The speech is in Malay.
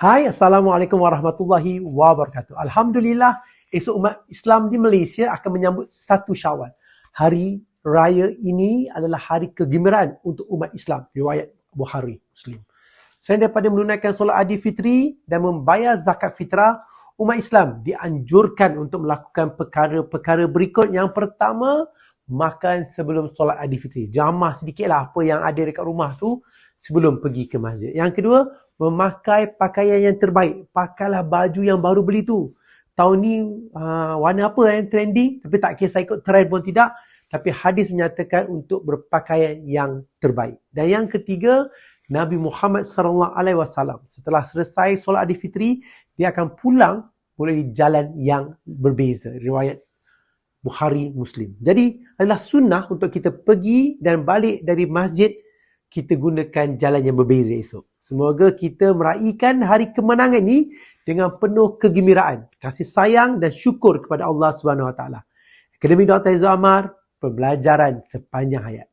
Hai, Assalamualaikum warahmatullahi wabarakatuh. Alhamdulillah, esok umat Islam di Malaysia akan menyambut 1 Syawal. Hari raya ini adalah hari kegembiraan untuk umat Islam, riwayat Bukhari Muslim. Selain daripada menunaikan solat Aidilfitri dan membayar zakat fitrah, umat Islam dianjurkan untuk melakukan perkara-perkara berikut. Yang pertama, makan sebelum solat Aidilfitri. Jamah sedikitlah apa yang ada dekat rumah tu sebelum pergi ke masjid. Yang kedua, memakai pakaian yang terbaik. Pakailah baju yang baru beli tu. Tahun ni warna apa yang trending, tapi tak kisah ikut trend pun tidak. Tapi hadis menyatakan untuk berpakaian yang terbaik. Dan yang ketiga, Nabi Muhammad SAW setelah selesai solat Aidilfitri, dia akan pulang melalui jalan yang berbeza. Riwayat Bukhari Muslim. Jadi adalah sunnah untuk kita pergi dan balik dari masjid, kita gunakan jalan yang berbeza esok. Semoga kita meraihkan hari kemenangan ini dengan penuh kegembiraan, kasih sayang dan syukur kepada Allah Subhanahu Wa Taala. Akademi Dr. Aizul Amar, pembelajaran sepanjang hayat.